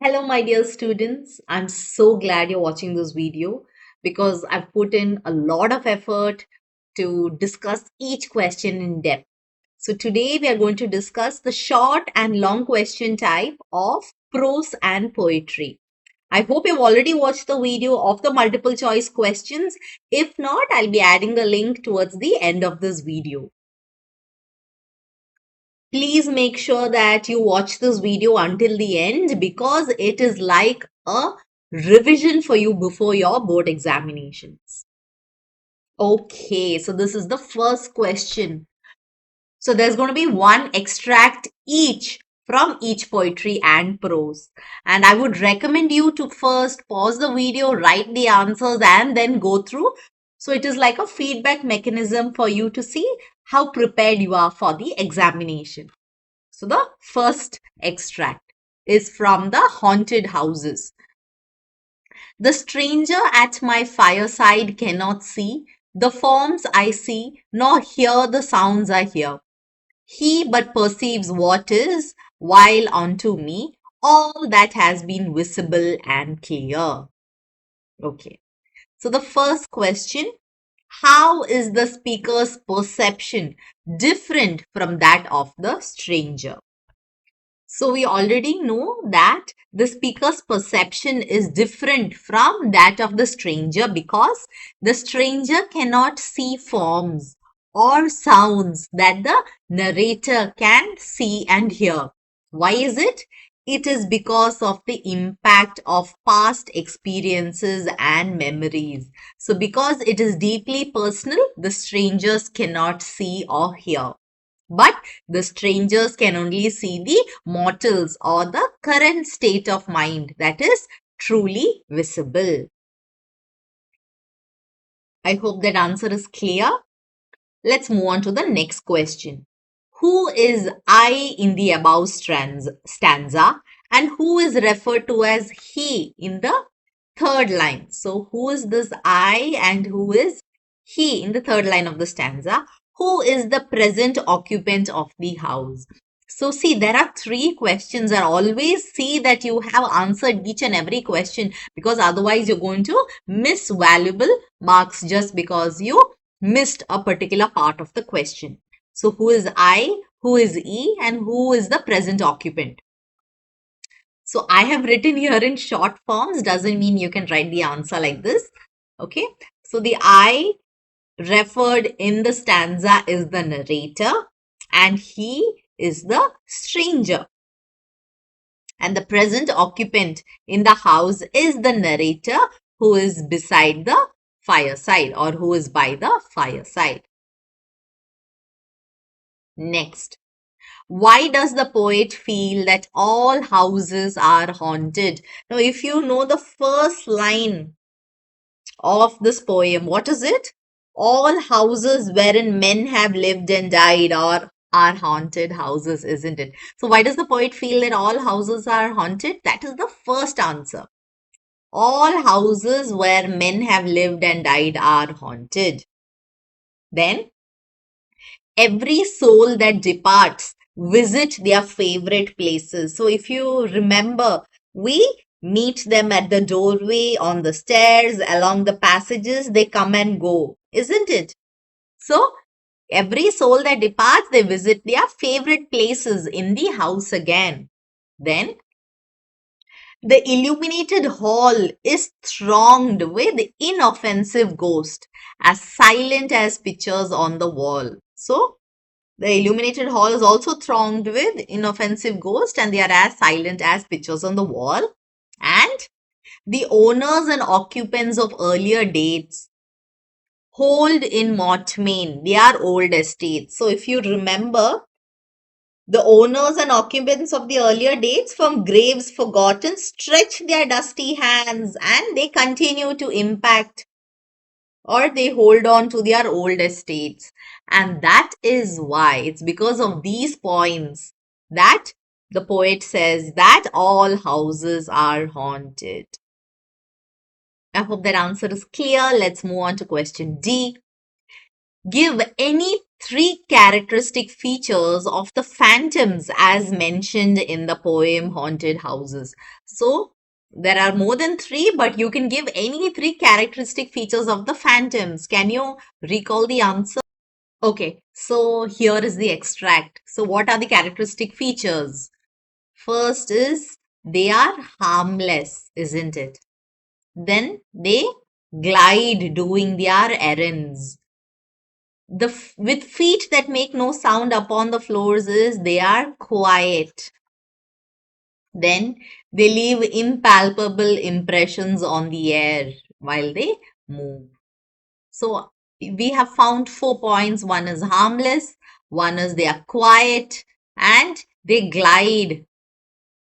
Hello, my dear students. I'm so glad you're watching this video because I've put in a lot of effort to discuss each question in depth. So, today we are going to discuss the short and long question type of prose and poetry. I hope you've already watched the video of the multiple choice questions. If not, I'll be adding the link towards the end of this video. Please make sure that you watch this video until the end because it is like a revision for you before your board examinations. Okay, so this is the first question. So there's going to be one extract each from each poetry and prose. And I would recommend you to first pause the video, write the answers, and then go through. So it is like a feedback mechanism for you to see how prepared you are for the examination. So the first extract is from the Haunted Houses. The stranger at my fireside cannot see the forms I see, nor hear the sounds I hear. He but perceives what is, while unto me all that has been visible and clear. Okay. So the first question, how is the speaker's perception different from that of the stranger? So we already know that the speaker's perception is different from that of the stranger because the stranger cannot see forms or sounds that the narrator can see and hear. Why is it? It is because of the impact of past experiences and memories. So because it is deeply personal, the strangers cannot see or hear. But the strangers can only see the mortals or the current state of mind that is truly visible. I hope that answer is clear. Let's move on to the next question. Who is I in the above stanza and who is referred to as he in the third line? So who is this I and who is he in the third line of the stanza? Who is the present occupant of the house? So see, there are three questions and always see that you have answered each and every question because otherwise you're going to miss valuable marks just because you missed a particular part of the question. So who is I, who is E, and who is the present occupant? So I have written here in short forms, doesn't mean you can write the answer like this. Okay. So the I referred in the stanza is the narrator and he is the stranger. And the present occupant in the house is the narrator who is beside the fireside or who is by the fireside. Next, why does the poet feel that all houses are haunted? Now, if you know the first line of this poem, what is it? All houses wherein men have lived and died are haunted houses, isn't it? So, why does the poet feel that all houses are haunted? That is the first answer. All houses where men have lived and died are haunted. Then, every soul that departs visit their favorite places. So if you remember, we meet them at the doorway, on the stairs, along the passages, they come and go, isn't it? So every soul that departs, they visit their favorite places in the house again. Then the illuminated hall is thronged with inoffensive ghosts, as silent as pictures on the wall. So the illuminated hall is also thronged with inoffensive ghosts and they are as silent as pictures on the wall. And the owners and occupants of earlier dates hold in mortmain their old estates. So if you remember, the owners and occupants of the earlier dates from graves forgotten stretch their dusty hands and they continue to impact or they hold on to their old estates. And that is why it's because of these points that the poet says that all houses are haunted. I hope that answer is clear. Let's move on to question D. Give any three characteristic features of the phantoms as mentioned in the poem Haunted Houses. So, there are more than three, but you can give any three characteristic features of the phantoms. Can you recall the answer? Okay, so here is the extract. So, what are the characteristic features? First is they are harmless, isn't it? Then they glide doing their errands. With feet that make no sound upon the floors is they are quiet. Then they leave impalpable impressions on the air while they move. So we have found 4 points. One is harmless, one is they are quiet, and they glide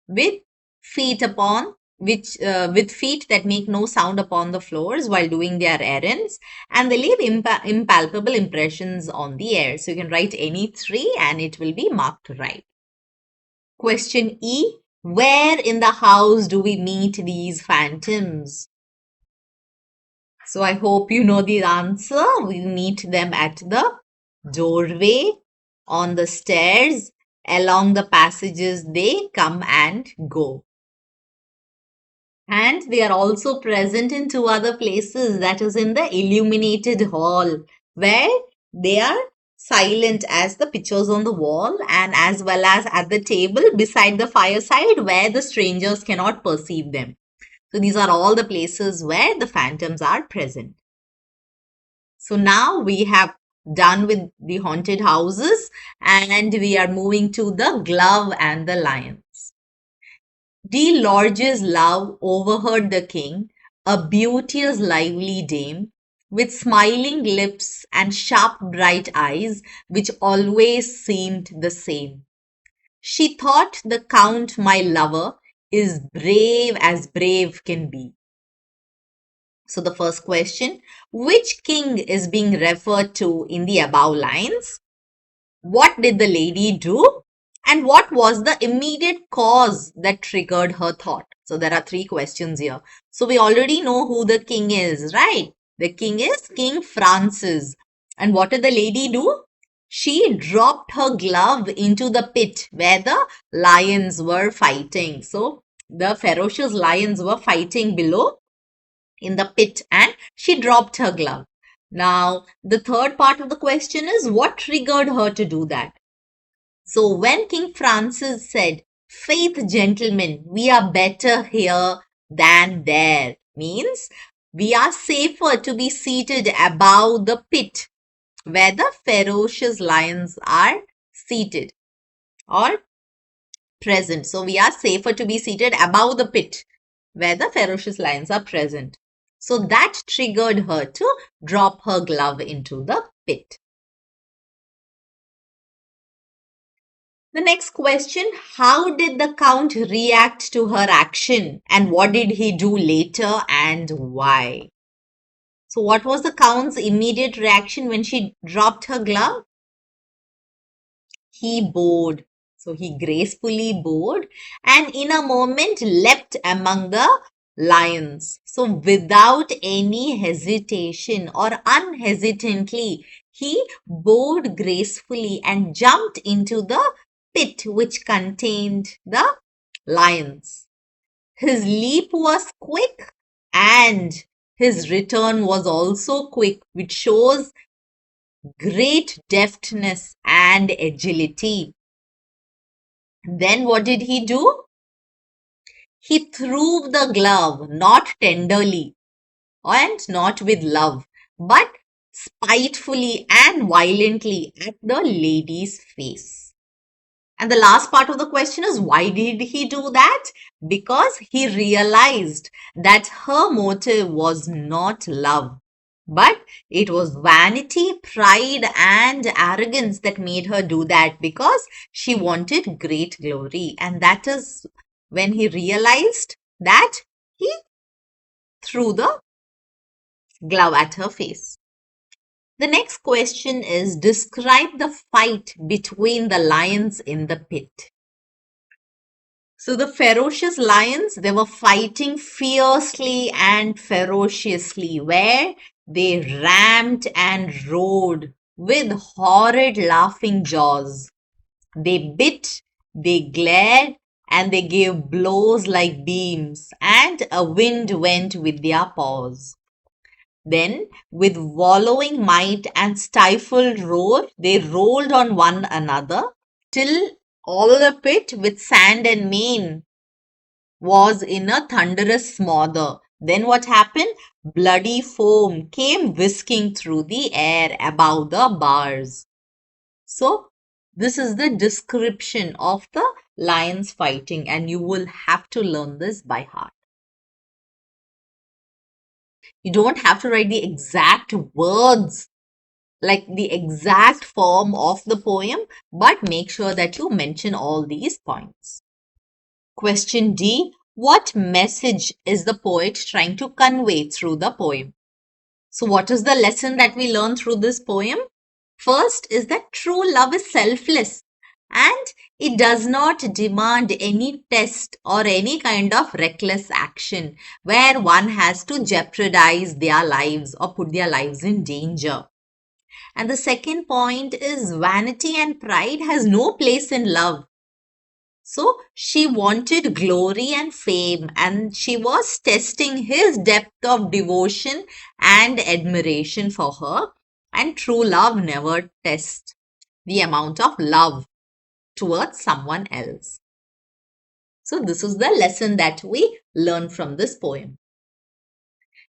with feet upon which with feet that make no sound upon the floors while doing their errands, and they leave impalpable impressions on the air. So you can write any three and it will be marked right. Question E. Where in the house do we meet these phantoms? So I hope you know the answer. We meet them at the doorway, on the stairs, along the passages they come and go. And they are also present in two other places, that is in the illuminated hall, where they are silent as the pictures on the wall, and as well as at the table beside the fireside where the strangers cannot perceive them. So these are all the places where the phantoms are present. So now we have done with the haunted houses and we are moving to the glove and the lions. De Lorge's love overheard the king, a beauteous lively dame, with smiling lips and sharp bright eyes, which always seemed the same. She thought the count my lover is brave as brave can be. So the first question, which king is being referred to in the above lines? What did the lady do? And what was the immediate cause that triggered her thought? So there are three questions here. So we already know who the king is, right? The king is King Francis. And what did the lady do? She dropped her glove into the pit where the lions were fighting. So the ferocious lions were fighting below in the pit and she dropped her glove. Now, the third part of the question is what triggered her to do that? So when King Francis said, "Faith, gentlemen, we are better here than there," means we are safer to be seated above the pit where the ferocious lions are seated or present. So we are safer to be seated above the pit where the ferocious lions are present. So that triggered her to drop her glove into the pit. The next question, how did the count react to her action and what did he do later and why? So what was the count's immediate reaction when she dropped her glove? He bowed. So he gracefully bowed and in a moment leapt among the lions. So without any hesitation or unhesitantly, he bowed gracefully and jumped into the pit which contained the lions. His leap was quick and his return was also quick, which shows great deftness and agility. Then what did he do? He threw the glove not tenderly and not with love, but spitefully and violently at the lady's face. And the last part of the question is why did he do that? Because he realized that her motive was not love, but it was vanity, pride, and arrogance that made her do that because she wanted great glory. And that is when he realized that he threw the glove at her face. The next question is describe the fight between the lions in the pit. So the ferocious lions, they were fighting fiercely and ferociously where they rammed and roared with horrid laughing jaws. They bit, they glared, and they gave blows like beams, and a wind went with their paws. Then, with wallowing might and stifled roar, they rolled on one another, till all the pit with sand and mane was in a thunderous smother. Then what happened? Bloody foam came whisking through the air above the bars. So, this is the description of the lions fighting, and you will have to learn this by heart. You don't have to write the exact words, like the exact form of the poem, but make sure that you mention all these points. Question D. What message is the poet trying to convey through the poem? So, what is the lesson that we learn through this poem? First is that true love is selfless and it does not demand any test or any kind of reckless action where one has to jeopardize their lives or put their lives in danger. And the second point is vanity and pride has no place in love. So she wanted glory and fame, and she was testing his depth of devotion and admiration for her. And true love never tests the amount of love towards someone else. So, this is the lesson that we learn from this poem.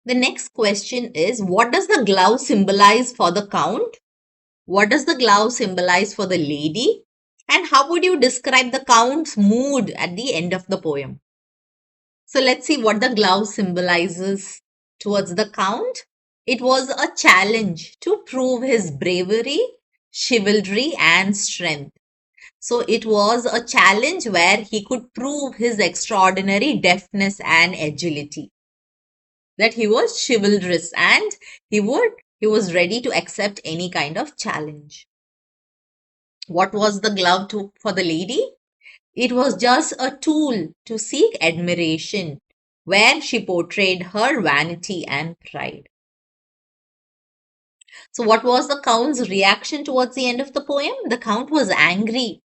The next question is, what does the glove symbolize for the count? What does the glove symbolize for the lady? And how would you describe the count's mood at the end of the poem? So let's see what the glove symbolizes towards the count. It was a challenge to prove his bravery, chivalry, and strength. So it was a challenge where he could prove his extraordinary deftness and agility. That he was chivalrous and he was ready to accept any kind of challenge. What was the glove for the lady? It was just a tool to seek admiration, where she portrayed her vanity and pride. So, what was the Count's reaction towards the end of the poem? The Count was angry.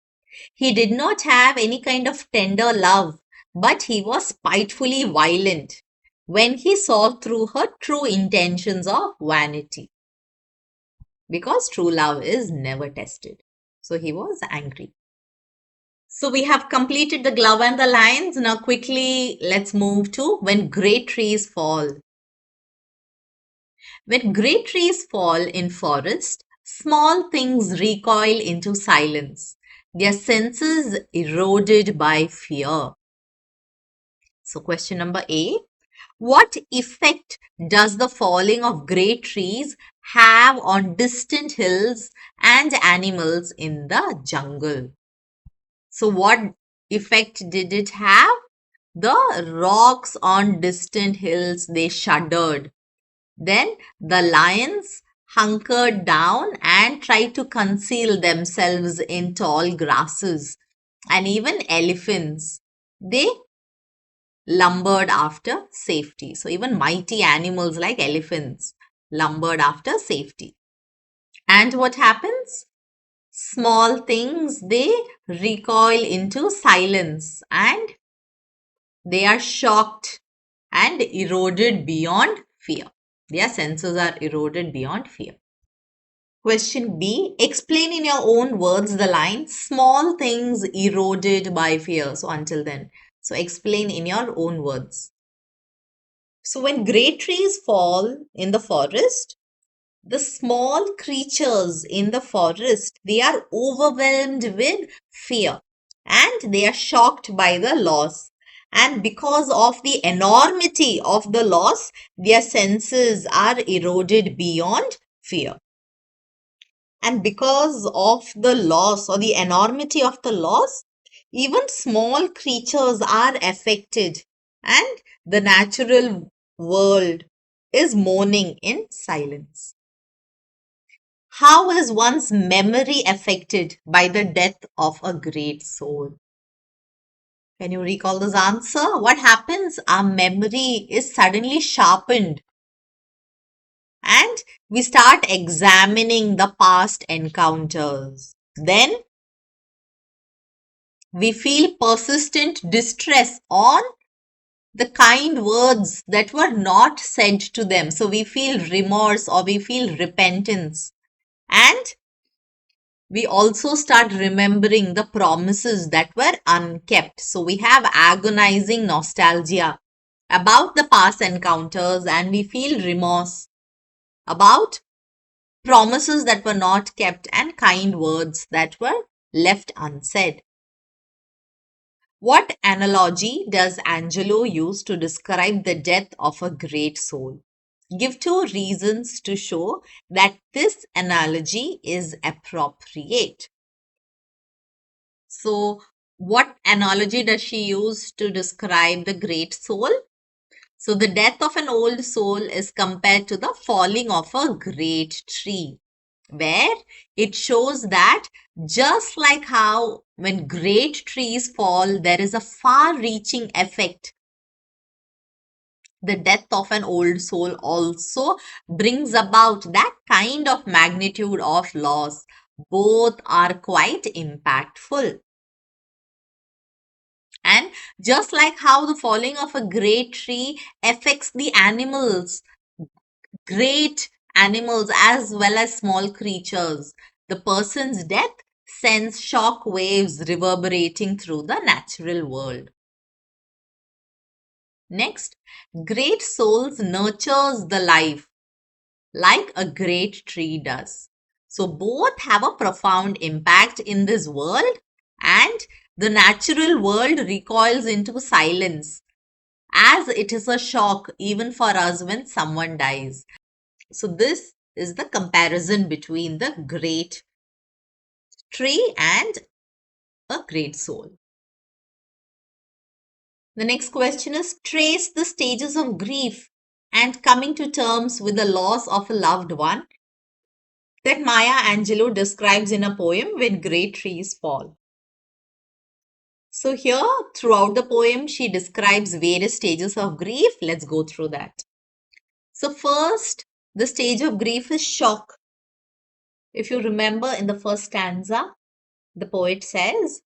He did not have any kind of tender love, but he was spitefully violent when he saw through her true intentions of vanity. Because true love is never tested. So, he was angry. So we have completed the glove and the lines. Now quickly let's move to when great trees fall. When great trees fall in forest, small things recoil into silence, their senses eroded by fear. So question number A. What effect does the falling of great trees have on distant hills and animals in the jungle? So what effect did it have? The rocks on distant hills, they shuddered. Then the lions hunkered down and tried to conceal themselves in tall grasses. And even elephants, they lumbered after safety. So even mighty animals like elephants lumbered after safety. And what happens? Small things, they recoil into silence and they are shocked and eroded beyond fear. Their senses are eroded beyond fear. Question B. Explain in your own words the line small things eroded by fear. So until then. So explain in your own words. So when great trees fall in the forest, the small creatures in the forest, they are overwhelmed with fear and they are shocked by the loss. And because of the enormity of the loss, their senses are eroded beyond fear. And because of the loss or the enormity of the loss, even small creatures are affected and the natural world is mourning in silence. How is one's memory affected by the death of a great soul? Can you recall this answer? What happens? Our memory is suddenly sharpened and we start examining the past encounters. Then we feel persistent distress on the kind words that were not said to them. So we feel remorse or we feel repentance. And we also start remembering the promises that were unkept. So we have agonizing nostalgia about the past encounters and we feel remorse about promises that were not kept and kind words that were left unsaid. What analogy does Angelo use to describe the death of a great soul? Give two reasons to show that this analogy is appropriate. So, what analogy does she use to describe the great soul? So, the death of an old soul is compared to the falling of a great tree, where it shows that just like how when great trees fall, there is a far reaching effect. The death of an old soul also brings about that kind of magnitude of loss. Both are quite impactful. And just like how the falling of a great tree affects the animals, great animals as well as small creatures, the person's death sends shock waves reverberating through the natural world. Next, great souls nurtures the life like a great tree does. So both have a profound impact in this world, and the natural world recoils into silence as it is a shock even for us when someone dies. So this is the comparison between the great tree and a great soul. The next question is trace the stages of grief and coming to terms with the loss of a loved one that Maya Angelou describes in a poem When Great Trees Fall. So here throughout the poem she describes various stages of grief. Let's go through that. So first, the stage of grief is shock. If you remember in the first stanza, the poet says,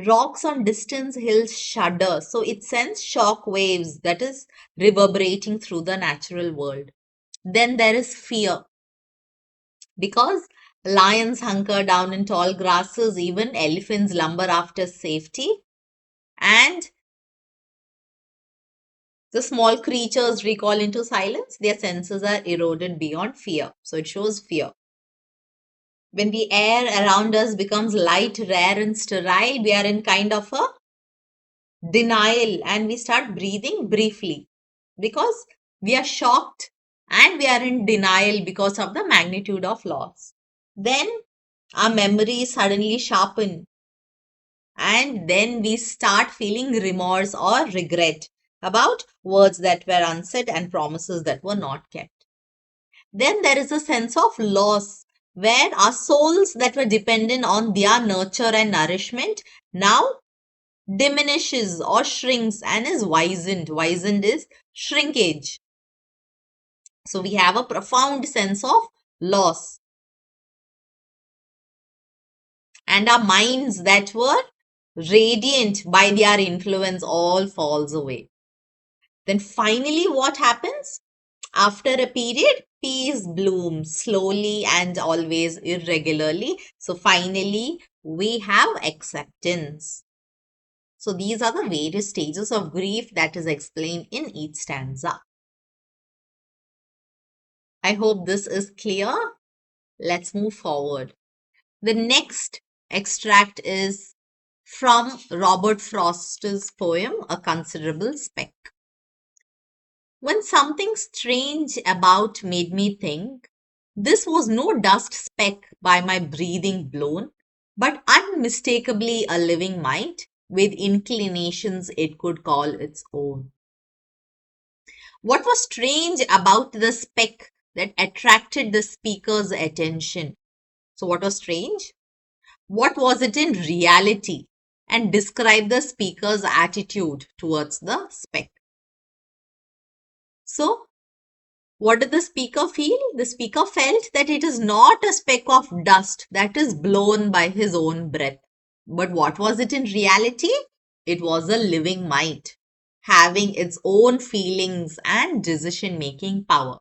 rocks on distant hills shudder. So it sends shock waves that is reverberating through the natural world. Then there is fear because lions hunker down in tall grasses, even elephants lumber after safety, and the small creatures recoil into silence. Their senses are eroded beyond fear. So it shows fear. When the air around us becomes light, rare, and sterile, we are in kind of a denial and we start breathing briefly because we are shocked and we are in denial because of the magnitude of loss. Then our memories suddenly sharpen and then we start feeling remorse or regret about words that were unsaid and promises that were not kept. Then there is a sense of loss where our souls that were dependent on their nurture and nourishment now diminishes or shrinks and is wizened. Wizened is shrinkage. So we have a profound sense of loss. And our minds that were radiant by their influence all falls away. Then finally what happens? After a period, peace blooms slowly and always irregularly. So finally we have acceptance. So these are the various stages of grief that is explained in each stanza. I hope this is clear. Let's move forward. The next extract is from Robert Frost's poem, A Considerable Speck. When something strange about made me think, this was no dust speck by my breathing blown, but unmistakably a living mind with inclinations it could call its own. What was strange about the speck that attracted the speaker's attention? So, what was strange? What was it in reality? And describe the speaker's attitude towards the speck. So, What did the speaker feel? The speaker felt that it is not a speck of dust that is blown by his own breath. But what was it in reality? It was a living mind, having its own feelings and decision making power.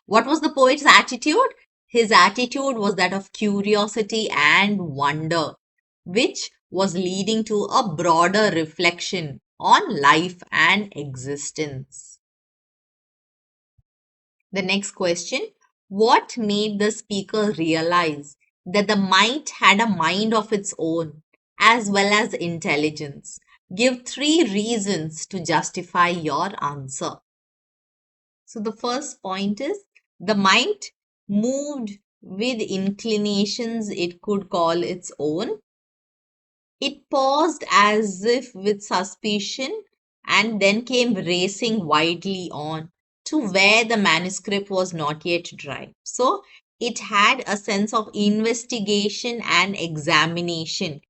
What was the poet's attitude? His attitude was that of curiosity and wonder, which was leading to a broader reflection on life and existence. The next question: what made the speaker realize that the mind had a mind of its own as well as intelligence? Give three reasons to justify your answer. So, the first point is the mind moved with inclinations it could call its own. It paused as if with suspicion and then came racing widely on to where the manuscript was not yet dry. So it had a sense of investigation and examination.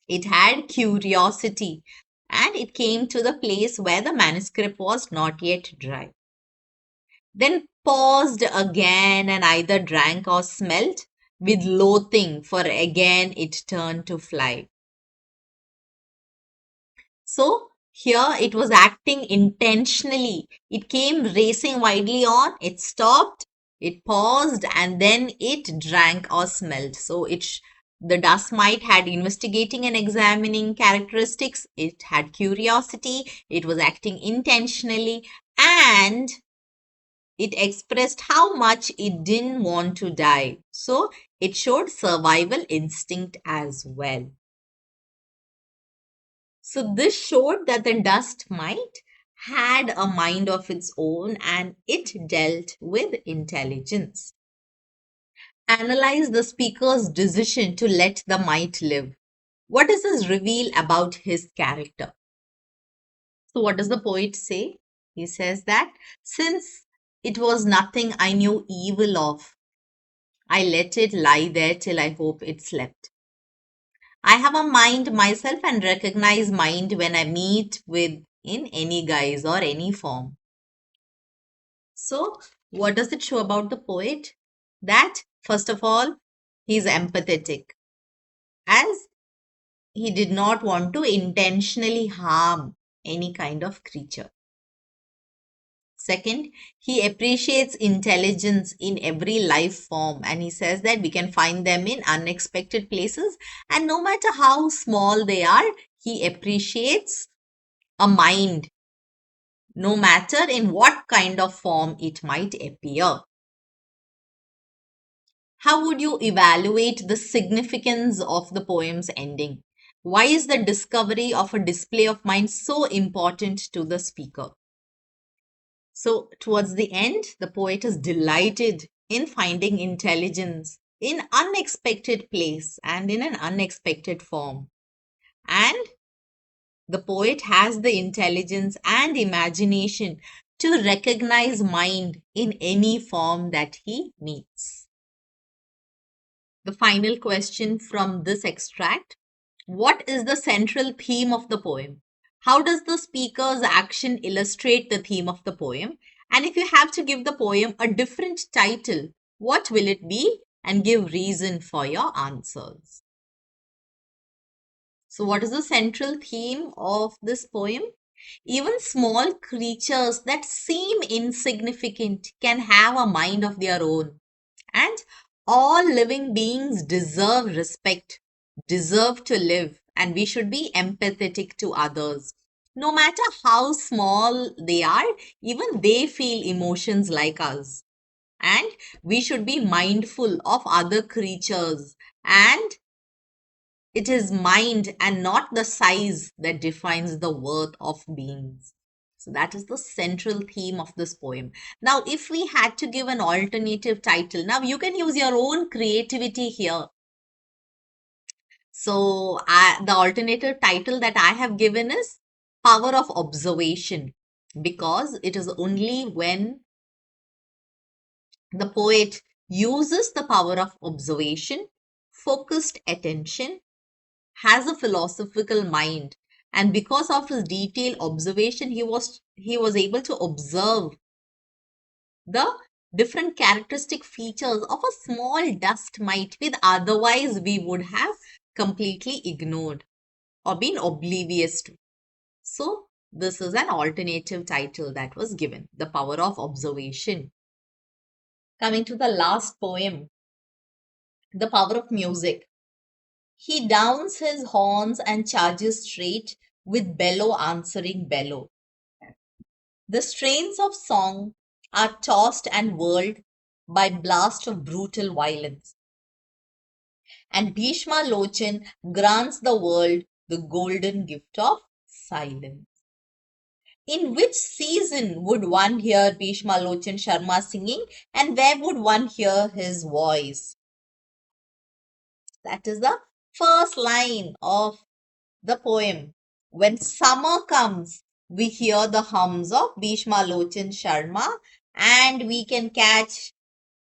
It had curiosity and it came to the place where the manuscript was not yet dry. Then paused again and either drank or smelt with loathing, for again it turned to fly. So here it was acting intentionally. It came racing widely on, it stopped, it paused, and then it drank or smelled. So the dust mite had investigating and examining characteristics, it had curiosity, it was acting intentionally, and it expressed how much it didn't want to die. So it showed survival instinct as well. So this showed that the dust mite had a mind of its own and it dealt with intelligence. Analyze the speaker's decision to let the mite live. What does this reveal about his character? So what does the poet say? He says that since it was nothing I knew evil of, I let it lie there till I hope it slept. I have a mind myself and recognize mind when I meet with in any guise or any form. So, what does it show about the poet? That, first of all, he's empathetic, as he did not want to intentionally harm any kind of creature. Second, he appreciates intelligence in every life form and he says that we can find them in unexpected places and no matter how small they are, he appreciates a mind no matter in what kind of form it might appear. How would you evaluate the significance of the poem's ending? Why is the discovery of a display of mind so important to the speaker? So, towards the end, the poet is delighted in finding intelligence in unexpected place and in an unexpected form. And the poet has the intelligence and imagination to recognize mind in any form that he meets. The final question from this extract: what is the central theme of the poem? How does the speaker's action illustrate the theme of the poem? And if you have to give the poem a different title, what will it be? And give reason for your answers. So, what is the central theme of this poem? Even small creatures that seem insignificant can have a mind of their own. And all living beings deserve respect, deserve to live, and we should be empathetic to others. No matter how small they are, even they feel emotions like us. And we should be mindful of other creatures. And it is mind and not the size that defines the worth of beings. So that is the central theme of this poem. Now, if we had to give an alternative title, now you can use your own creativity here. So the alternative title that I have given is Power of Observation, because it is only when the poet uses the power of observation, focused attention, has a philosophical mind, and because of his detailed observation he was able to observe the different characteristic features of a small dust mite with otherwise we would have completely ignored or been oblivious to. So, this is an alternative title that was given, The Power of Observation. Coming to the last poem, The Power of Music. He downs his horns and charges straight with bellow answering bellow. The strains of song are tossed and whirled by blast of brutal violence. And Bhishma Lochan grants the world the golden gift of silence. In which season would one hear Bhishma Lochan Sharma singing, and where would one hear his voice? That is the first line of the poem. When summer comes, we hear the hums of Bhishma Lochan Sharma, and we can catch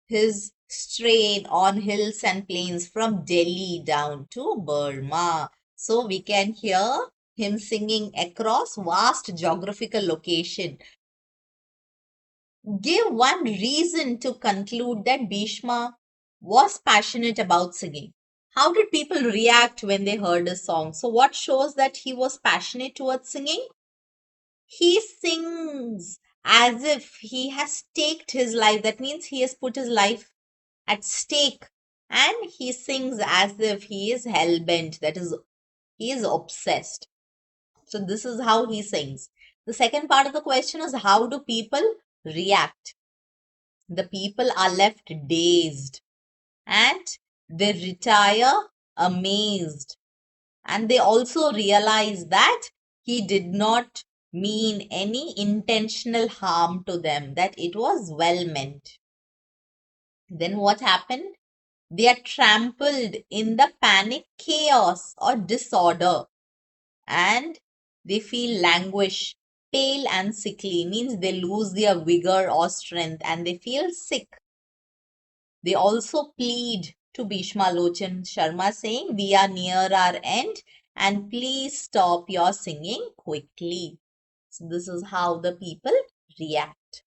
his strain on hills and plains from Delhi down to Burma. So we can hear him singing across vast geographical location. Give one reason to conclude that Bhishma was passionate about singing. How did people react when they heard his song? So, what shows that he was passionate towards singing? He sings as if he has staked his life. That means he has put his life at stake, and he sings as if he is hell bent. That is, he is obsessed. So, this is how he sings. The second part of the question is, how do people react? The people are left dazed and they retire amazed. And they also realize that he did not mean any intentional harm to them, that it was well meant. Then what happened? They are trampled in the panic, chaos, or disorder, and they feel languish, pale and sickly, means they lose their vigor or strength, and they feel sick. They also plead to Bhishma Lochan Sharma saying, we are near our end and please stop your singing quickly. So this is how the people react.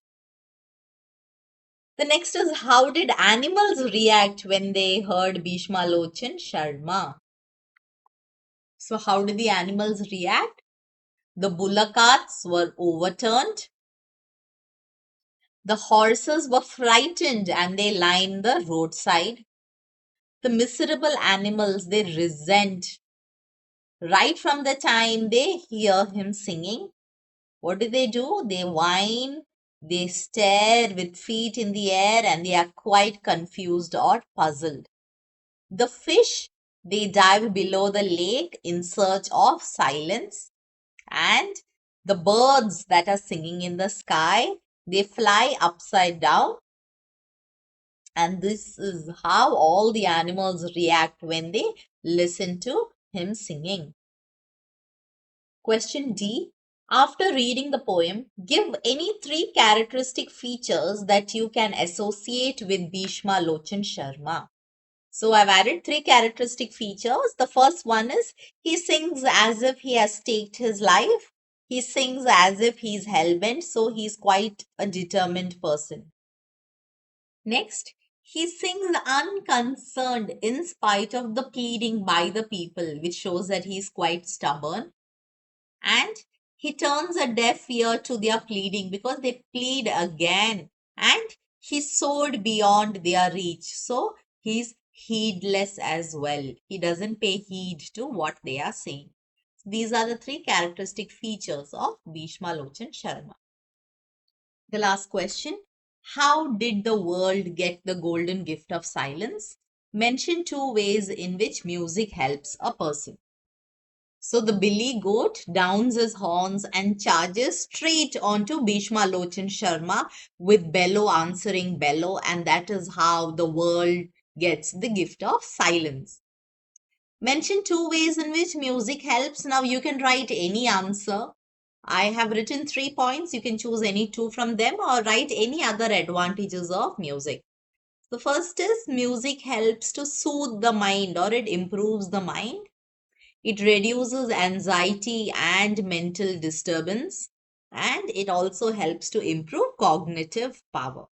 The next is, how did animals react when they heard Bhishma Lochan Sharma? So how did the animals react? The bullock carts were overturned. The horses were frightened and they lined the roadside. The miserable animals, they resent. Right from the time they hear him singing, what do? They whine, they stare with feet in the air, and they are quite confused or puzzled. The fish, they dive below the lake in search of silence, and the birds that are singing in the sky, they fly upside down. And this is how all the animals react when they listen to him singing. Question D. After reading the poem, give any three characteristic features that you can associate with Bhishma Lochan Sharma. So I've added three characteristic features. The first one is, he sings as if he has staked his life. He sings as if he's hellbent, so he's quite a determined person. Next, he sings unconcerned in spite of the pleading by the people, which shows that he's quite stubborn. And he turns a deaf ear to their pleading because they plead again, and he soared beyond their reach. So he's heedless as well. He doesn't pay heed to what they are saying. These are the three characteristic features of Bhishma Lochan Sharma. The last question. How did the world get the golden gift of silence? Mention two ways in which music helps a person. So the billy goat downs his horns and charges straight onto Bhishma Lochan Sharma with bellow answering bellow, and that is how the world gets the gift of silence. Mention two ways in which music helps. Now you can write any answer. I have written 3 points. You can choose any two from them or write any other advantages of music. The first is, music helps to soothe the mind, or it improves the mind. It reduces anxiety and mental disturbance. and it also helps to improve cognitive power.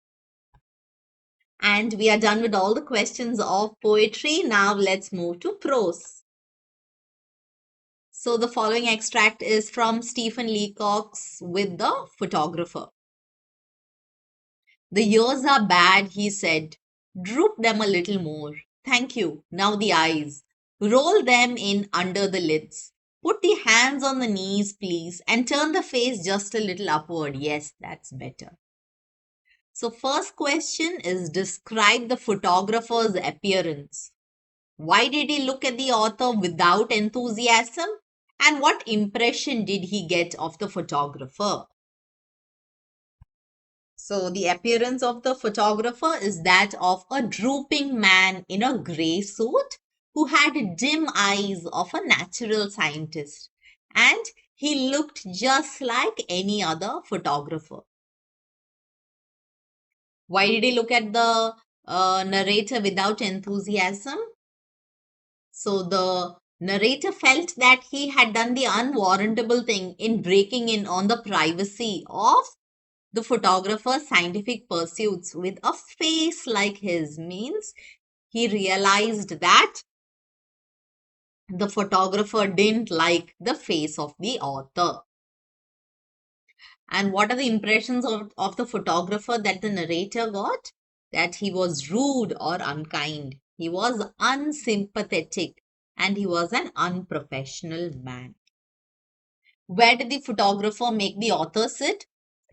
And we are done with all the questions of poetry. Now let's move to prose. So the following extract is from Stephen Leacock's With the Photographer. The ears are bad, he said. Droop them a little more. Thank you. Now the eyes. Roll them in under the lids. Put the hands on the knees, please, and turn the face just a little upward. Yes, that's better. So, first question is describe the photographer's appearance. Why did he look at the author without enthusiasm? And what impression did he get of the photographer? So, the appearance of the photographer is that of a drooping man in a grey suit who had dim eyes of a natural scientist. And he looked just like any other photographer. Why did he look at the narrator without enthusiasm? So the narrator felt that he had done the unwarrantable thing in breaking in on the privacy of the photographer's scientific pursuits with a face like his. Means he realized that the photographer didn't like the face of the author. And what are the impressions of the photographer that the narrator got? That he was rude or unkind. He was unsympathetic and he was an unprofessional man. Where did the photographer make the author sit?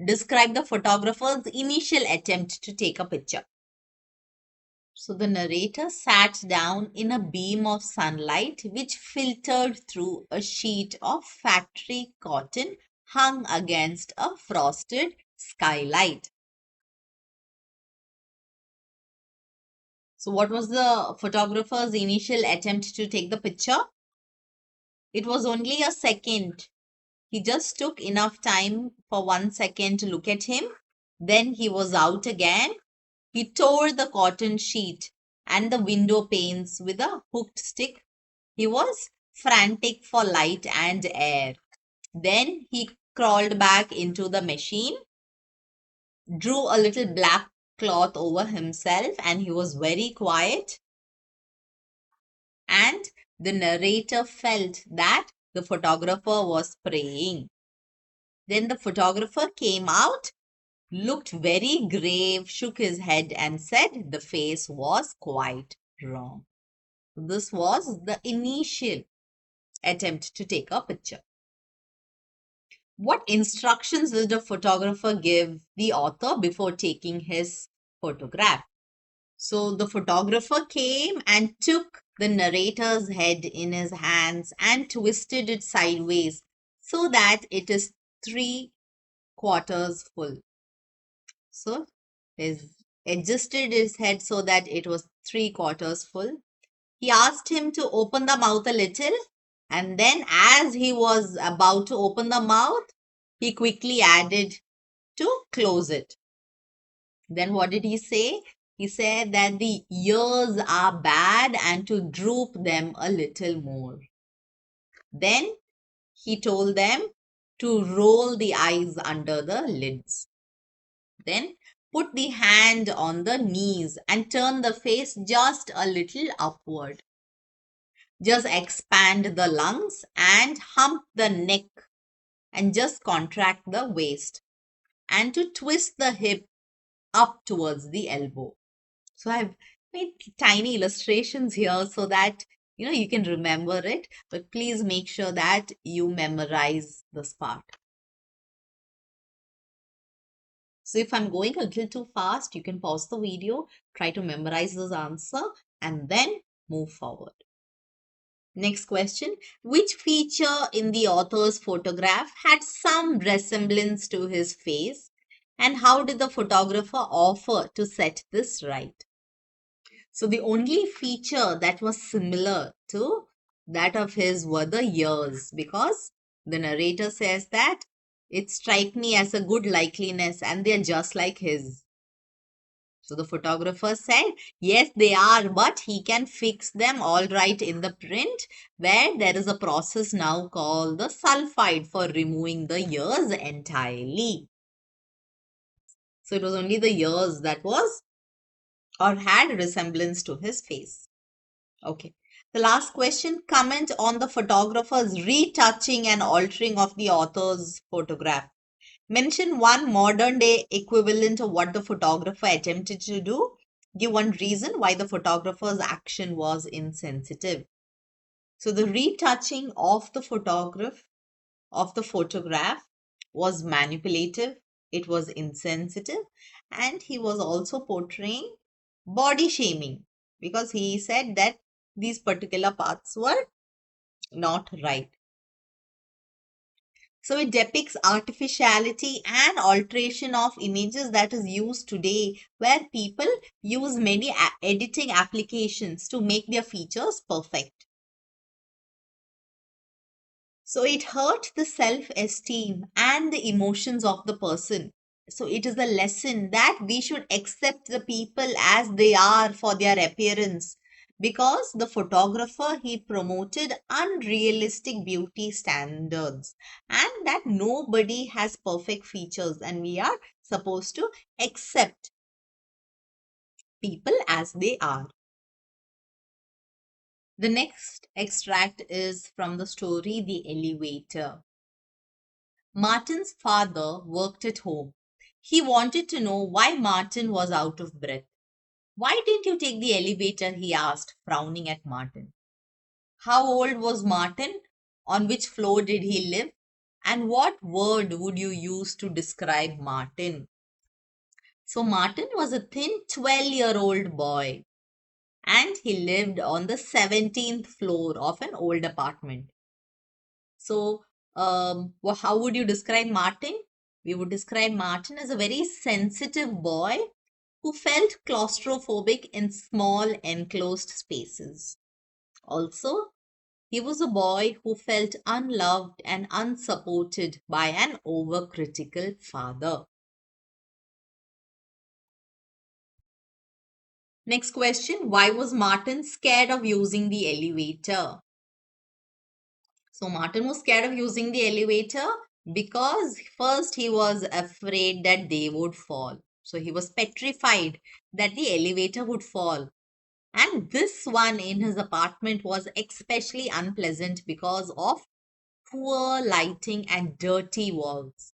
Describe the photographer's initial attempt to take a picture. So the narrator sat down in a beam of sunlight which filtered through a sheet of factory cotton hung against a frosted skylight. So what was the photographer's initial attempt to take the picture? It was only a second. He just took enough time for 1 second to look at him. Then he was out again. He tore the cotton sheet and the window panes with a hooked stick. He was frantic for light and air. Then he crawled back into the machine, drew a little black cloth over himself, and he was very quiet. And the narrator felt that the photographer was praying. Then the photographer came out, looked very grave, shook his head, and said the face was quite wrong. This was the initial attempt to take a picture. What instructions did the photographer give the author before taking his photograph? So the photographer came and took the narrator's head in his hands and twisted it sideways so that it is 3/4 full. So he adjusted his head so that it was 3/4 full. He asked him to open the mouth a little, and then as he was about to open the mouth, he quickly added to close it. Then what did he say? He said that the ears are bad and to droop them a little more. Then he told them to roll the eyes under the lids. Then put the hand on the knees and turn the face just a little upward. Just expand the lungs and hump the neck and just contract the waist and to twist the hip up towards the elbow. So I've made tiny illustrations here so that you can remember it, but please make sure that you memorize this part. So if I'm going a little too fast, you can pause the video, try to memorize this answer, and then move forward. Next question. Which feature in the author's photograph had some resemblance to his face? And how did the photographer offer to set this right? So the only feature that was similar to that of his were the ears, because the narrator says that it strike me as a good likeliness and they're just like his. So the photographer said, yes, they are, but he can fix them all right in the print, where there is a process now called the sulfide for removing the ears entirely. So it was only the ears that was or had resemblance to his face. Okay. The last question, comment on the photographer's retouching and altering of the author's photograph. Mention one modern day equivalent of what the photographer attempted to do. Give one reason why the photographer's action was insensitive. So the retouching of the photograph was manipulative, it was insensitive, and he was also portraying body shaming because he said that these particular parts were not right. So it depicts artificiality and alteration of images that is used today, where people use many editing applications to make their features perfect. So it hurt the self-esteem and the emotions of the person. So it is a lesson that we should accept the people as they are for their appearance, because the photographer, he promoted unrealistic beauty standards, and that nobody has perfect features, and we are supposed to accept people as they are. The next extract is from the story The Elevator. Martin's father worked at home. He wanted to know why Martin was out of breath. Why didn't you take the elevator? He asked, frowning at Martin. How old was Martin? On which floor did he live? And what word would you use to describe Martin? So, Martin was a thin 12-year-old boy, and he lived on the 17th floor of an old apartment. So, how would you describe Martin? We would describe Martin as a very sensitive boy who felt claustrophobic in small enclosed spaces. Also, he was a boy who felt unloved and unsupported by an overcritical father. Next question, why was Martin scared of using the elevator? So Martin was scared of using the elevator because first he was afraid that they would fall. So he was petrified that the elevator would fall. And this one in his apartment was especially unpleasant because of poor lighting and dirty walls.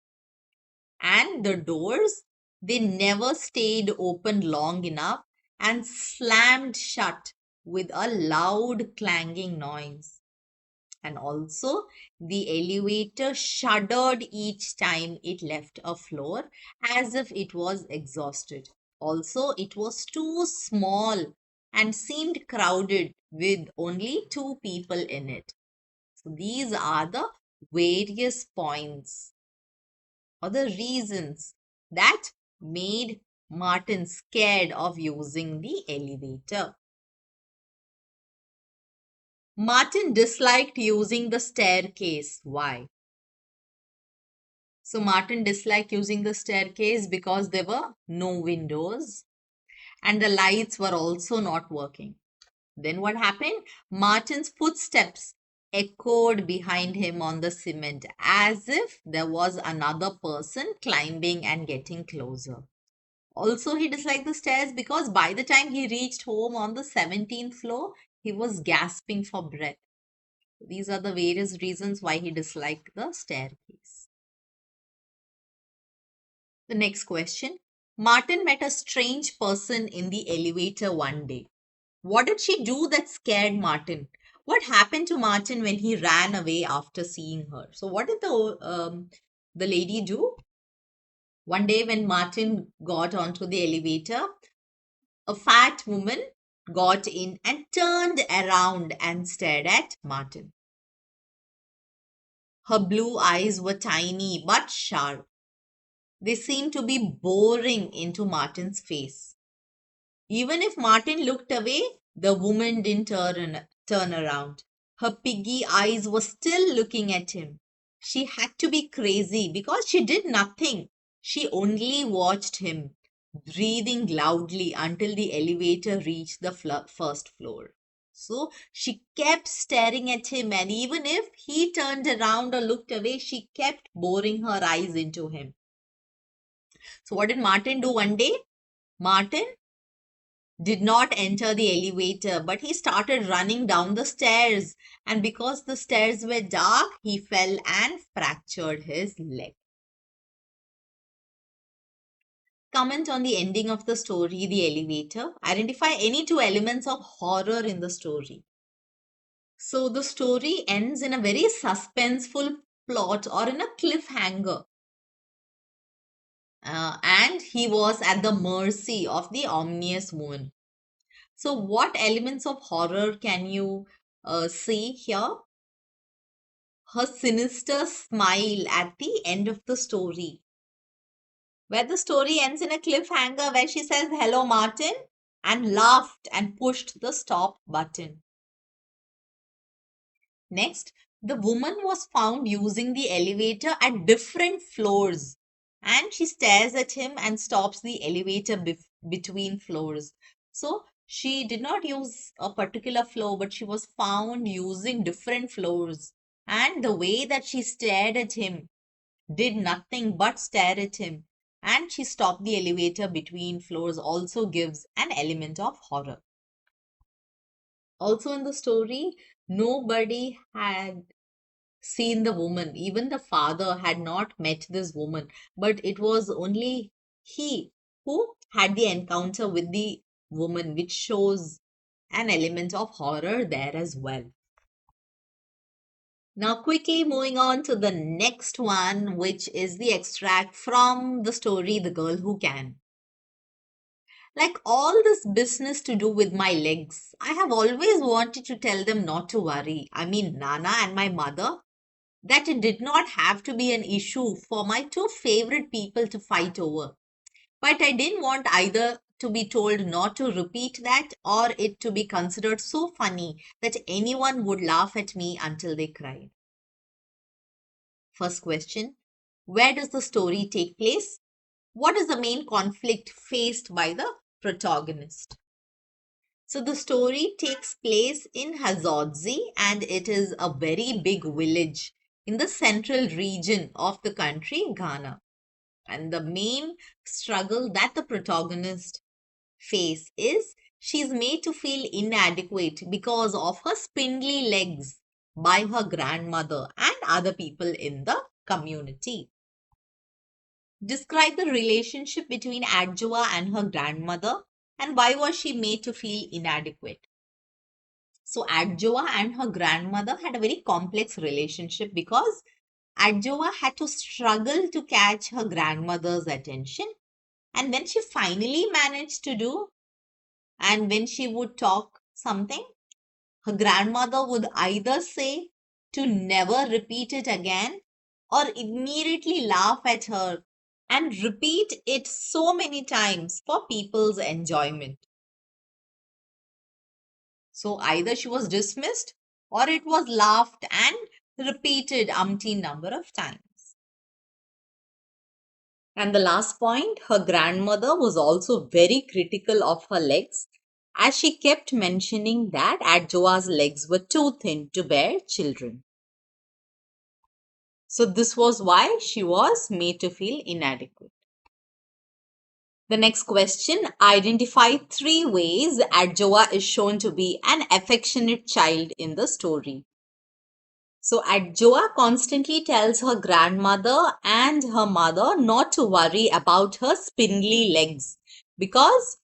And the doors, they never stayed open long enough and slammed shut with a loud clanging noise. And also, the elevator shuddered each time it left a floor as if it was exhausted. Also, it was too small and seemed crowded with only two people in it. So, these are the various points or the reasons that made Martin scared of using the elevator. Martin disliked using the staircase. Why? So Martin disliked using the staircase because there were no windows and the lights were also not working. Then what happened? Martin's footsteps echoed behind him on the cement as if there was another person climbing and getting closer. Also, he disliked the stairs because by the time he reached home on the 17th floor, he was gasping for breath. These are the various reasons why he disliked the staircase. The next question. Martin met a strange person in the elevator one day. What did she do that scared Martin? What happened to Martin when he ran away after seeing her? So, what did the lady do? One day, when Martin got onto the elevator, a fat woman got in and turned around and stared at Martin. Her blue eyes were tiny but sharp. They seemed to be boring into Martin's face. Even if Martin looked away, the woman didn't turn around. Her piggy eyes were still looking at him. She had to be crazy because she did nothing. She only watched him, breathing loudly until the elevator reached the first floor. So she kept staring at him, and even if he turned around or looked away, she kept boring her eyes into him. So, what did Martin do one day? Martin did not enter the elevator, but he started running down the stairs. And because the stairs were dark, he fell and fractured his leg. Comment on the ending of the story, The Elevator. Identify any two elements of horror in the story. So the story ends in a very suspenseful plot or in a cliffhanger. And he was at the mercy of the ominous woman. So, what elements of horror can you see here? Her sinister smile at the end of the story, where the story ends in a cliffhanger where she says, "Hello, Martin," and laughed and pushed the stop button. Next, the woman was found using the elevator at different floors, and she stares at him and stops the elevator between floors. So, she did not use a particular floor, but she was found using different floors. And the way that she stared at him did nothing but stare at him. And she stopped the elevator between floors also gives an element of horror. Also, in the story, nobody had seen the woman. Even the father had not met this woman, but it was only he who had the encounter with the woman, which shows an element of horror there as well. Now, quickly moving on to the next one, which is the extract from the story The Girl Who Can. Like all this business to do with my legs, I have always wanted to tell them not to worry. I mean, Nana and my mother, that it did not have to be an issue for my two favorite people to fight over. But I didn't want either to be told not to repeat that or it to be considered so funny that anyone would laugh at me until they cried. First question: where does the story take place? What is the main conflict faced by the protagonist? So the story takes place in Hazodzi, and it is a very big village in the central region of the country, Ghana. And the main struggle that the protagonist face is she's made to feel inadequate because of her spindly legs by her grandmother and other people in the community. Describe the relationship between Adjoa and her grandmother, and why was she made to feel inadequate? So Adjoa and her grandmother had a very complex relationship because Adjoa had to struggle to catch her grandmother's attention. And when she finally managed to do, and when she would talk something, her grandmother would either say to never repeat it again or immediately laugh at her and repeat it so many times for people's enjoyment. So either she was dismissed or it was laughed and repeated umpteen number of times. And the last point, her grandmother was also very critical of her legs as she kept mentioning that Adjoa's legs were too thin to bear children. So this was why she was made to feel inadequate. The next question, identify 3 ways Adjoa is shown to be an affectionate child in the story. So Adjoa constantly tells her grandmother and her mother not to worry about her spindly legs because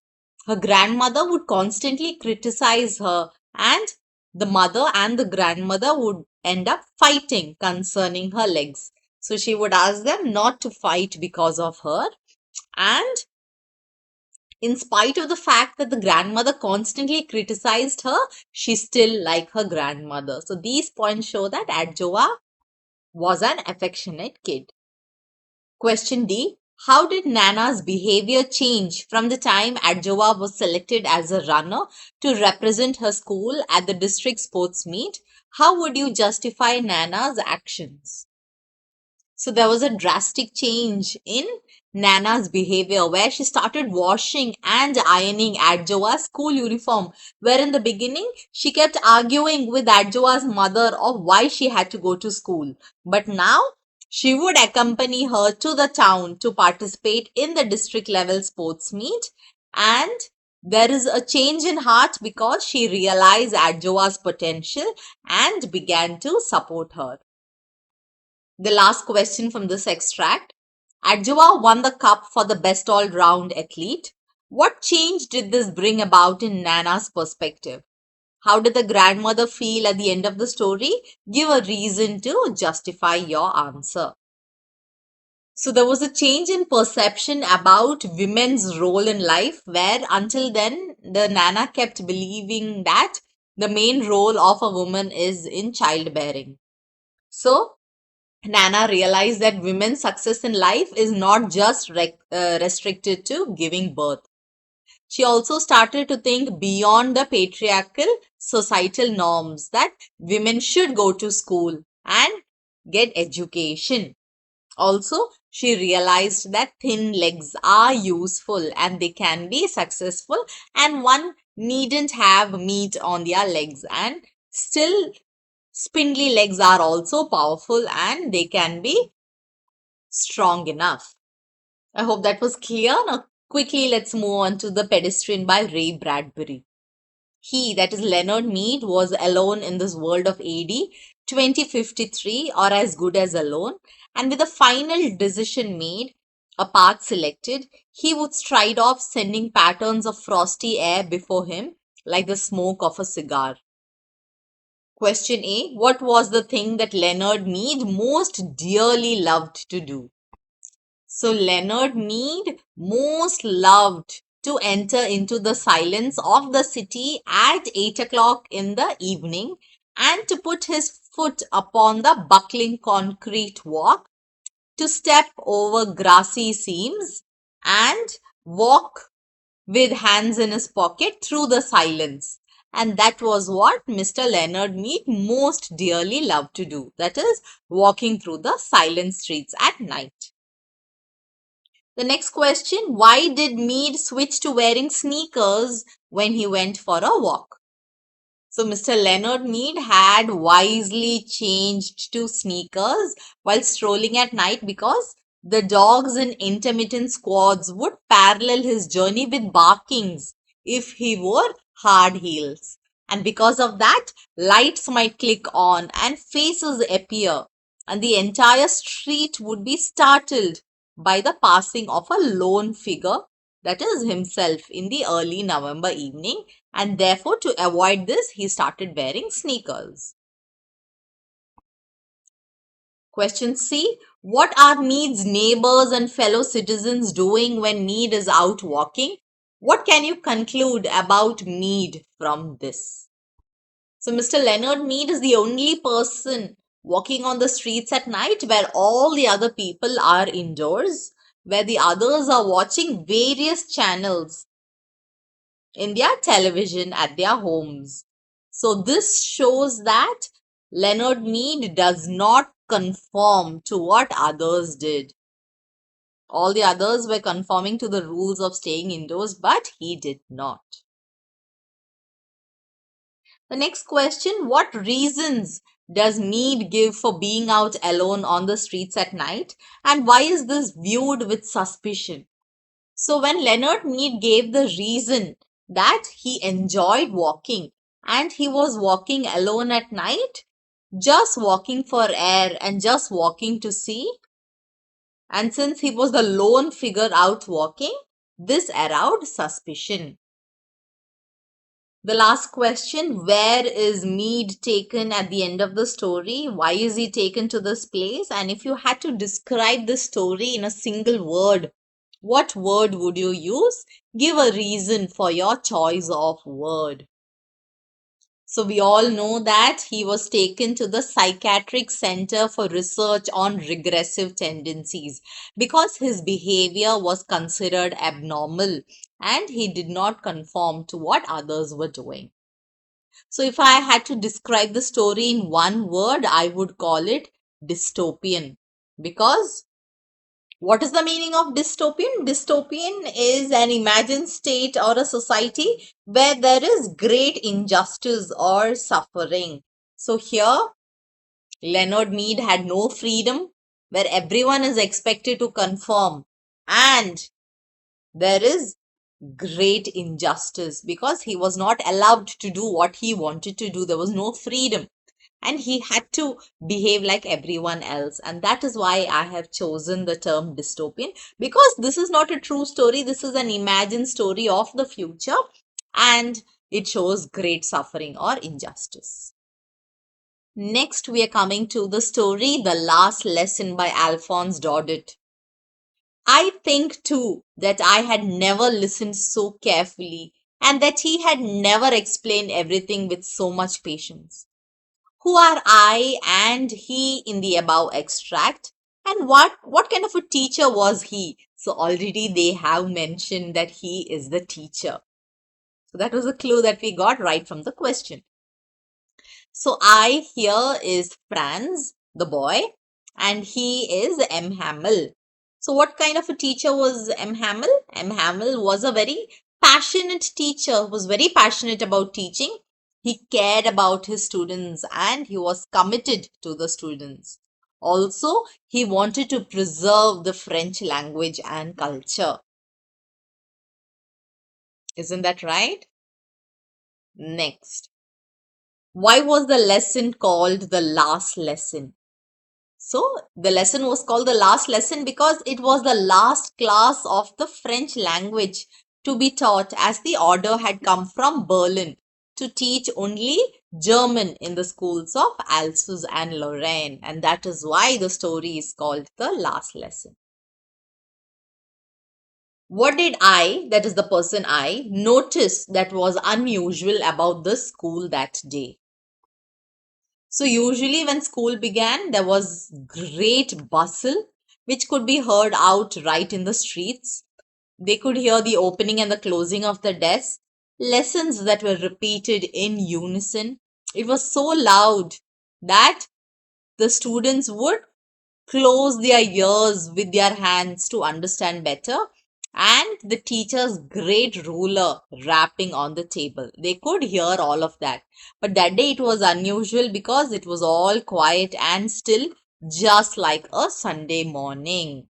her grandmother would constantly criticize her, and the mother and the grandmother would end up fighting concerning her legs. So she would ask them not to fight because of her, and in spite of the fact that the grandmother constantly criticized her, she still liked her grandmother. So these points show that Adjoa was an affectionate kid. Question D. How did Nana's behavior change from the time Adjoa was selected as a runner to represent her school at the district sports meet? How would you justify Nana's actions? So there was a drastic change in Nana's behavior where she started washing and ironing Adjoa's school uniform, where in the beginning she kept arguing with Adjoa's mother of why she had to go to school. But now she would accompany her to the town to participate in the district level sports meet, and there is a change in heart because she realized Adjoa's potential and began to support her. The last question from this extract. Adjua won the cup for the best all round athlete. What change did this bring about in Nana's perspective? How did the grandmother feel at the end of the story? Give a reason to justify your answer. So there was a change in perception about women's role in life, where until then the Nana kept believing that the main role of a woman is in childbearing. So Nana realized that women's success in life is not just restricted to giving birth. She also started to think beyond the patriarchal societal norms that women should go to school and get education. Also, she realized that thin legs are useful and they can be successful, and one needn't have meat on their legs, and still spindly legs are also powerful and they can be strong enough. I hope that was clear. Now, quickly, let's move on to The Pedestrian by Ray Bradbury. He, that is Leonard Mead, was alone in this world of AD 2053, or as good as alone, and with a final decision made, a path selected, he would stride off, sending patterns of frosty air before him like the smoke of a cigar. Question A. What was the thing that Leonard Mead most dearly loved to do? So, Leonard Mead most loved to enter into the silence of the city at 8 o'clock in the evening and to put his foot upon the buckling concrete walk, to step over grassy seams and walk with hands in his pocket through the silence. And that was what Mr. Leonard Mead most dearly loved to do. That is, walking through the silent streets at night. The next question, why did Mead switch to wearing sneakers when he went for a walk? So Mr. Leonard Mead had wisely changed to sneakers while strolling at night because the dogs in intermittent squads would parallel his journey with barkings if he wore hard heels. And because of that, lights might click on and faces appear, and the entire street would be startled by the passing of a lone figure, that is himself, in the early November evening, and therefore to avoid this he started wearing sneakers. Question C. What are Mead's neighbors and fellow citizens doing when Mead is out walking? What can you conclude about Mead from this? So Mr. Leonard Mead is the only person walking on the streets at night where all the other people are indoors, where the others are watching various channels in their television at their homes. So this shows that Leonard Mead does not conform to what others did. All the others were conforming to the rules of staying indoors, but he did not. The next question, what reasons does Mead give for being out alone on the streets at night, and why is this viewed with suspicion? So when Leonard Mead gave the reason that he enjoyed walking and he was walking alone at night, just walking for air and just walking to see, and since he was the lone figure out walking, this aroused suspicion. The last question, where is Mead taken at the end of the story? Why is he taken to this place? And if you had to describe the story in a single word, what word would you use? Give a reason for your choice of word. So we all know that he was taken to the Psychiatric Center for Research on Regressive Tendencies because his behavior was considered abnormal and he did not conform to what others were doing. So if I had to describe the story in one word, I would call it dystopian. Because what is the meaning of dystopian? Dystopian is an imagined state or a society where there is great injustice or suffering. So here, Leonard Mead had no freedom, where everyone is expected to conform, and there is great injustice because he was not allowed to do what he wanted to do. There was no freedom, and he had to behave like everyone else. And that is why I have chosen the term dystopian, because this is not a true story. This is an imagined story of the future, and it shows great suffering or injustice. Next, we are coming to the story The Last Lesson by Alphonse Daudet. I think too that I had never listened so carefully, and that he had never explained everything with so much patience. Who are I and he in the above extract? And what kind of a teacher was he? So already they have mentioned that he is the teacher. So that was a clue that we got right from the question. So I here is Franz, the boy, and he is M. Hamel. So what kind of a teacher was M. Hamel? M. Hamel was a very passionate teacher, was very passionate about teaching. He cared about his students and he was committed to the students. Also, he wanted to preserve the French language and culture. Isn't that right? Next. Why was the lesson called the last lesson? So the lesson was called the last lesson because it was the last class of the French language to be taught, as the order had come from Berlin to teach only German in the schools of Alsace and Lorraine, and that is why the story is called the last lesson. What did I, that is the person I, notice that was unusual about the school that day? So usually when school began, there was great bustle, which could be heard out right in the streets. They could hear the opening and the closing of the desk, lessons that were repeated in unison. It was so loud that the students would close their ears with their hands to understand better, and the teacher's great ruler rapping on the table. They could hear all of that. But that day it was unusual because it was all quiet and still, just like a Sunday morning.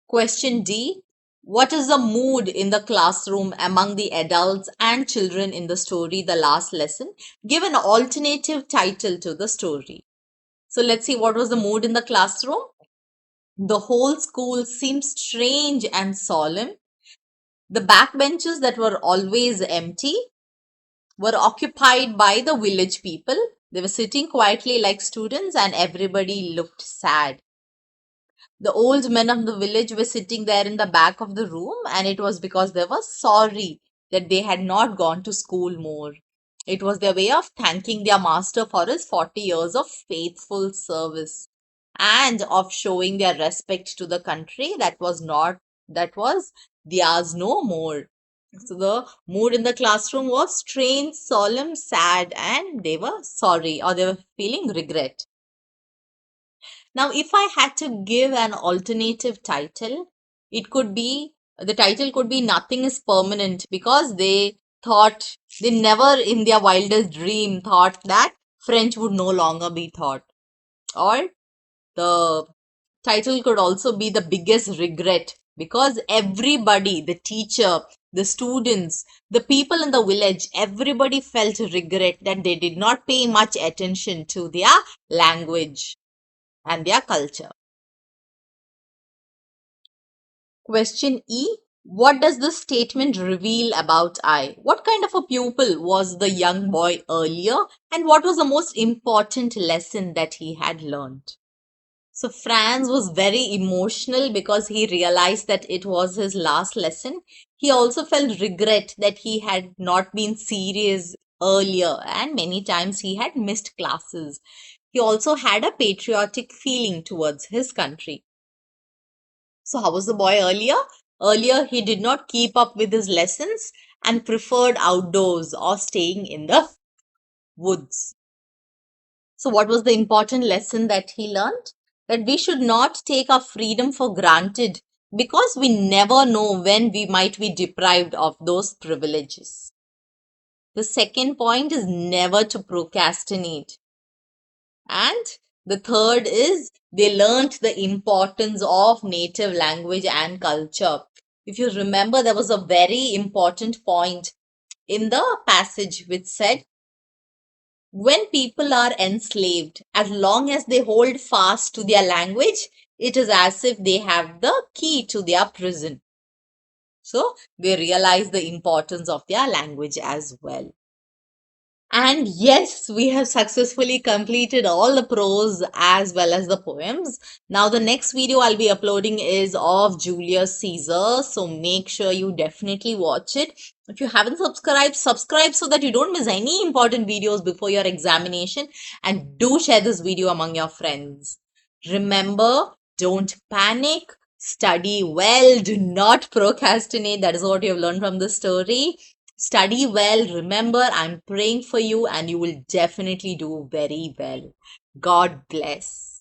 Question D. What is the mood in the classroom among the adults and children in the story The Last Lesson? Give an alternative title to the story. So let's see what was the mood in the classroom. The whole school seemed strange and solemn. The backbenches that were always empty were occupied by the village people. They were sitting quietly like students, and everybody looked sad. The old men of the village were sitting there in the back of the room, and it was because they were sorry that they had not gone to school more. It was their way of thanking their master for his 40 years of faithful service and of showing their respect to the country that was theirs no more. So the mood in the classroom was strange, solemn, sad, and they were sorry, or they were feeling regret. Now, if I had to give an alternative title, it could be the title could be Nothing is Permanent, because they never in their wildest dream thought that French would no longer be taught. Or the title could also be The Biggest Regret, because everybody, the teacher, the students, the people in the village, everybody felt regret that they did not pay much attention to their language and their culture. Question E. What does this statement reveal about I? What kind of a pupil was the young boy earlier, and what was the most important lesson that he had learned? So Franz was very emotional because he realized that it was his last lesson. He also felt regret that he had not been serious earlier, and many times he had missed classes. He also had a patriotic feeling towards his country. So how was the boy earlier? Earlier, he did not keep up with his lessons and preferred outdoors or staying in the woods. So, what was the important lesson that he learned? That we should not take our freedom for granted because we never know when we might be deprived of those privileges. The second point is never to procrastinate. And the third is they learned the importance of native language and culture. If you remember, there was a very important point in the passage which said, when people are enslaved, as long as they hold fast to their language, it is as if they have the key to their prison. So they realize the importance of their language as well. And yes, we have successfully completed all the prose as well as the poems. Now, the next video I'll be uploading is of Julius Caesar. So make sure you definitely watch it. If you haven't subscribed, subscribe so that you don't miss any important videos before your examination. And do share this video among your friends. Remember, don't panic. Study well. Do not procrastinate. That is what you have learned from this story. Study well. Remember, I'm praying for you and you will definitely do very well. God bless.